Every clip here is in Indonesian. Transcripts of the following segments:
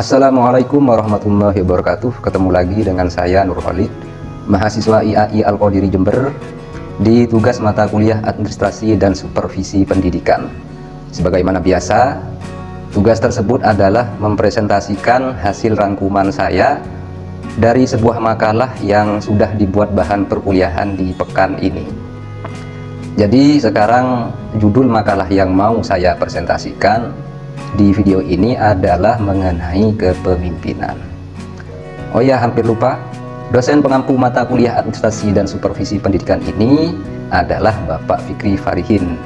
Assalamualaikum warahmatullahi wabarakatuh. Ketemu lagi dengan saya Nur Khalid, mahasiswa IAI Al-Qadiri Jember, di tugas mata kuliah Administrasi dan Supervisi Pendidikan. Sebagaimana biasa, tugas tersebut adalah mempresentasikan hasil rangkuman saya dari sebuah makalah yang sudah dibuat bahan perkuliahan di pekan ini. Jadi sekarang judul makalah yang mau saya presentasikan di video ini adalah mengenai kepemimpinan. Oh ya, hampir lupa, dosen pengampu mata kuliah Administrasi dan Supervisi Pendidikan ini adalah Bapak Fikri Farihin,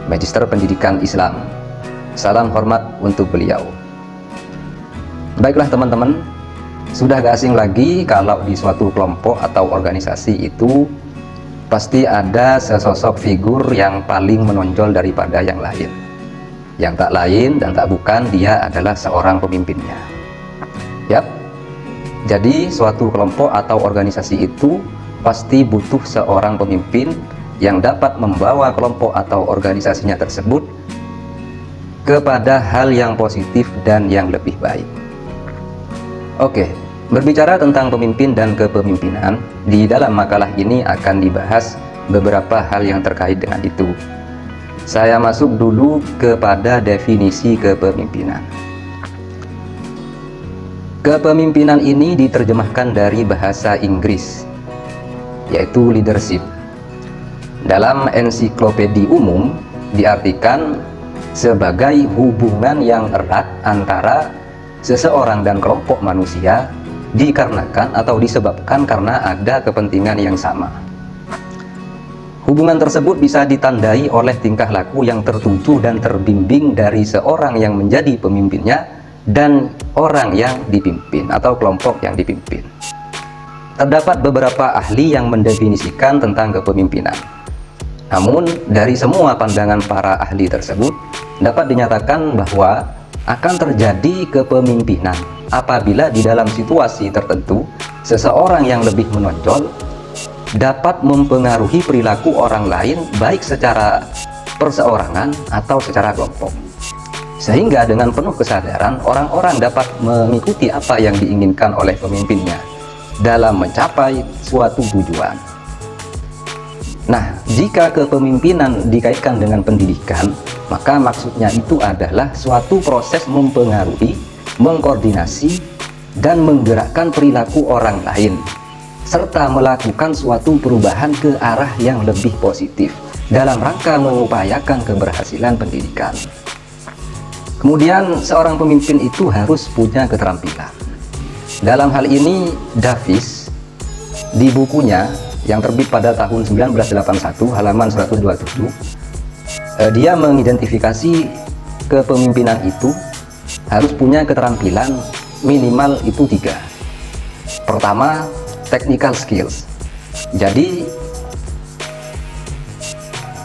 Magister Pendidikan Islam. Salam hormat untuk beliau. Baiklah teman-teman, sudah gak asing lagi kalau di suatu kelompok atau organisasi itu pasti ada sesosok figur yang paling menonjol daripada yang lain. Yang tak lain dan tak bukan, dia adalah seorang pemimpinnya. Yap, jadi suatu kelompok atau organisasi itu pasti butuh seorang pemimpin yang dapat membawa kelompok atau organisasinya tersebut kepada hal yang positif dan yang lebih baik. Oke, berbicara tentang pemimpin dan kepemimpinan, di dalam makalah ini akan dibahas beberapa hal yang terkait dengan itu. Saya masuk dulu kepada definisi kepemimpinan. Kepemimpinan ini diterjemahkan dari bahasa Inggris, yaitu leadership. Dalam ensiklopedi umum diartikan sebagai hubungan yang erat antara seseorang dan kelompok manusia dikarenakan atau disebabkan karena ada kepentingan yang sama. Hubungan tersebut bisa ditandai oleh tingkah laku yang tertuju dan terbimbing dari seorang yang menjadi pemimpinnya dan orang yang dipimpin atau kelompok yang dipimpin. Terdapat beberapa ahli yang mendefinisikan tentang kepemimpinan. Namun, dari semua pandangan para ahli tersebut, dapat dinyatakan bahwa akan terjadi kepemimpinan apabila di dalam situasi tertentu, seseorang yang lebih menonjol dapat mempengaruhi perilaku orang lain baik secara perseorangan atau secara kelompok, sehingga dengan penuh kesadaran orang-orang dapat mengikuti apa yang diinginkan oleh pemimpinnya dalam mencapai suatu tujuan. Nah, jika kepemimpinan dikaitkan dengan pendidikan, maka maksudnya itu adalah suatu proses mempengaruhi, mengkoordinasi, dan menggerakkan perilaku orang lain serta melakukan suatu perubahan ke arah yang lebih positif dalam rangka mengupayakan keberhasilan pendidikan. Kemudian seorang pemimpin itu harus punya keterampilan. Dalam hal ini Davis di bukunya yang terbit pada tahun 1981 halaman 127, dia mengidentifikasi kepemimpinan itu harus punya keterampilan minimal itu 3. Pertama, technical skills. Jadi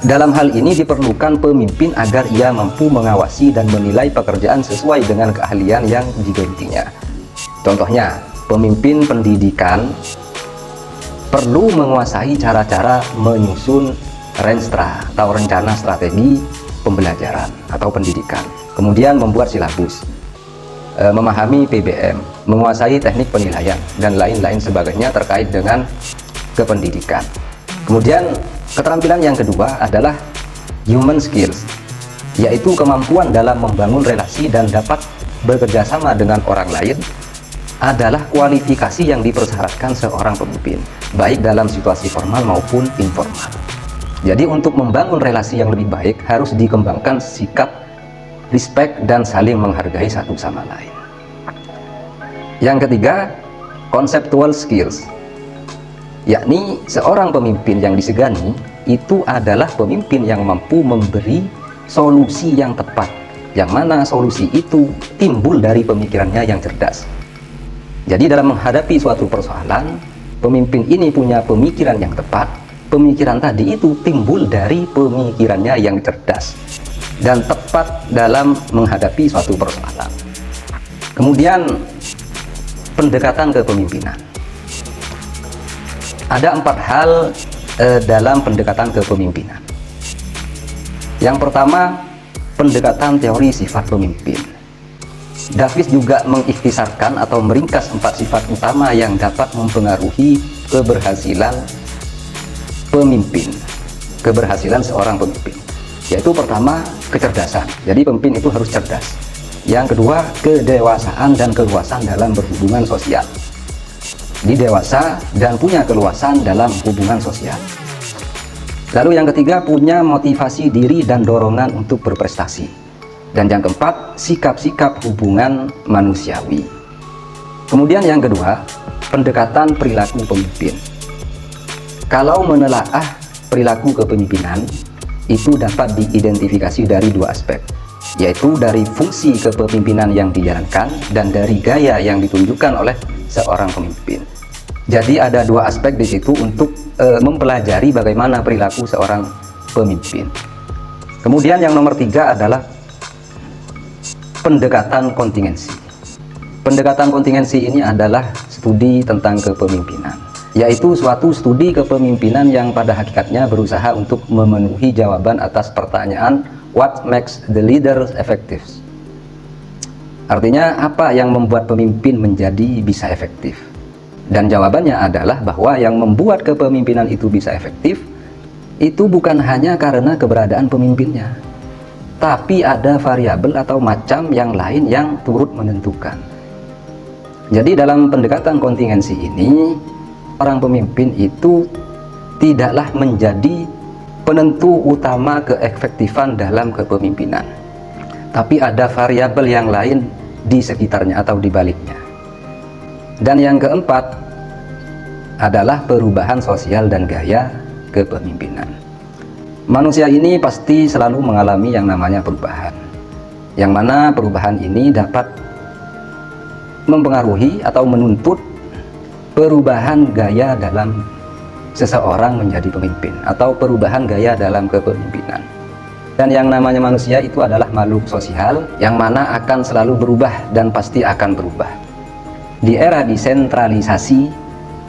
dalam hal ini diperlukan pemimpin agar ia mampu mengawasi dan menilai pekerjaan sesuai dengan keahlian yang digelutinya. Contohnya, pemimpin pendidikan perlu menguasai cara-cara menyusun renstra atau rencana strategi pembelajaran atau pendidikan, kemudian membuat silabus, memahami PBM, menguasai teknik penilaian, dan lain-lain sebagainya terkait dengan kependidikan. Kemudian keterampilan yang kedua adalah human skills, yaitu kemampuan dalam membangun relasi dan dapat bekerja sama dengan orang lain adalah kualifikasi yang dipersyaratkan seorang pemimpin, baik dalam situasi formal maupun informal. Jadi untuk membangun relasi yang lebih baik harus dikembangkan sikap respect dan saling menghargai satu sama lain. Yang ketiga, conceptual skills, yakni seorang pemimpin yang disegani itu adalah pemimpin yang mampu memberi solusi yang tepat, yang mana solusi itu timbul dari pemikirannya yang cerdas. Jadi dalam menghadapi suatu persoalan, pemimpin ini punya pemikiran yang tepat. Pemikiran tadi itu timbul dari pemikirannya yang cerdas dan tepat dalam menghadapi suatu persoalan. Kemudian pendekatan kepemimpinan. Ada 4 hal dalam pendekatan kepemimpinan. Yang pertama, pendekatan teori sifat pemimpin. Davis juga mengikhtisarkan atau meringkas 4 sifat utama yang dapat mempengaruhi keberhasilan pemimpin, keberhasilan seorang pemimpin. Yaitu pertama, kecerdasan. Jadi pemimpin itu harus cerdas. Yang kedua, kedewasaan dan keluasan dalam berhubungan sosial. Jadi dewasa dan punya keluasan dalam hubungan sosial. Lalu yang ketiga, punya motivasi diri dan dorongan untuk berprestasi. Dan yang keempat, sikap-sikap hubungan manusiawi. Kemudian yang kedua, pendekatan perilaku pemimpin. Kalau menelaah perilaku kepemimpinan, itu dapat diidentifikasi dari 2 aspek, yaitu dari fungsi kepemimpinan yang dijalankan dan dari gaya yang ditunjukkan oleh seorang pemimpin. Jadi ada 2 aspek di situ untuk mempelajari bagaimana perilaku seorang pemimpin. Kemudian yang nomor 3 adalah pendekatan kontingensi. Pendekatan kontingensi ini adalah studi tentang kepemimpinan, yaitu suatu studi kepemimpinan yang pada hakikatnya berusaha untuk memenuhi jawaban atas pertanyaan what makes the leader effective. Artinya, apa yang membuat pemimpin menjadi bisa efektif? Dan jawabannya adalah bahwa yang membuat kepemimpinan itu bisa efektif itu bukan hanya karena keberadaan pemimpinnya, tapi ada variabel atau macam yang lain yang turut menentukan. Jadi dalam pendekatan kontingensi ini, orang pemimpin itu tidaklah menjadi penentu utama keefektifan dalam kepemimpinan, tapi ada variabel yang lain di sekitarnya atau di baliknya. Dan yang keempat adalah perubahan sosial dan gaya kepemimpinan. Manusia ini pasti selalu mengalami yang namanya perubahan, yang mana perubahan ini dapat mempengaruhi atau menuntut perubahan gaya dalam seseorang menjadi pemimpin atau perubahan gaya dalam kepemimpinan. Dan yang namanya manusia itu adalah makhluk sosial yang mana akan selalu berubah dan pasti akan berubah. Di era desentralisasi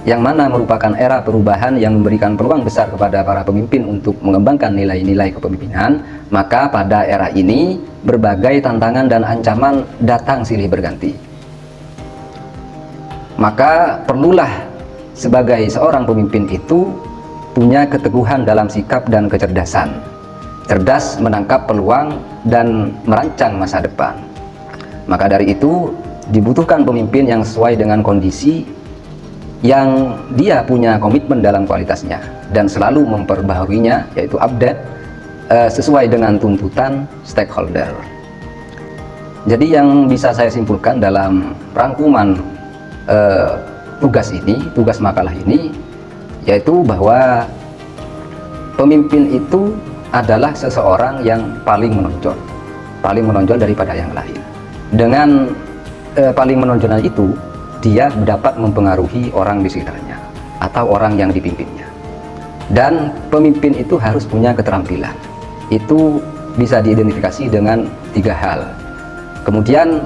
yang mana merupakan era perubahan yang memberikan peluang besar kepada para pemimpin untuk mengembangkan nilai-nilai kepemimpinan, maka pada era ini berbagai tantangan dan ancaman datang silih berganti. Maka perlulah sebagai seorang pemimpin itu punya keteguhan dalam sikap dan kecerdasan, cerdas menangkap peluang dan merancang masa depan. Maka dari itu dibutuhkan pemimpin yang sesuai dengan kondisi, yang dia punya komitmen dalam kualitasnya dan selalu memperbaharuinya, yaitu update sesuai dengan tuntutan stakeholder. Jadi yang bisa saya simpulkan dalam rangkuman tugas makalah ini, yaitu bahwa pemimpin itu adalah seseorang yang paling menonjol daripada yang lain. Dengan paling menonjolnya itu, dia dapat mempengaruhi orang di sekitarnya atau orang yang dipimpinnya. Dan pemimpin itu harus punya keterampilan. Itu bisa diidentifikasi dengan 3 hal. Kemudian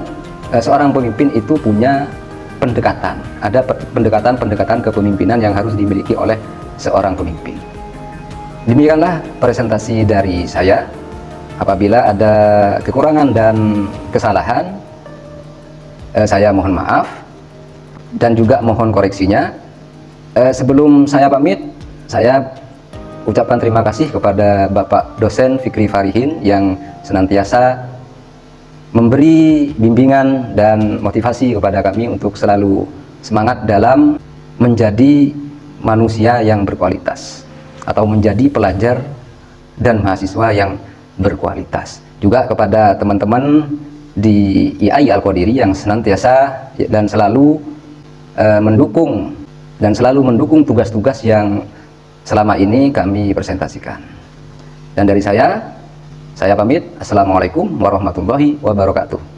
seorang pemimpin itu punya pendekatan. Ada pendekatan kepemimpinan yang harus dimiliki oleh seorang pemimpin. Demikianlah presentasi dari saya. Apabila ada kekurangan dan kesalahan, saya mohon maaf dan juga mohon koreksinya. Sebelum saya pamit, saya ucapkan terima kasih kepada Bapak Dosen Fikri Farihin yang senantiasa memberi bimbingan dan motivasi kepada kami untuk selalu semangat dalam menjadi manusia yang berkualitas atau menjadi pelajar dan mahasiswa yang berkualitas. Juga kepada teman-teman di IAI Al-Qadiri yang senantiasa dan selalu mendukung tugas-tugas yang selama ini kami presentasikan. Dan dari saya pamit. Assalamualaikum warahmatullahi wabarakatuh.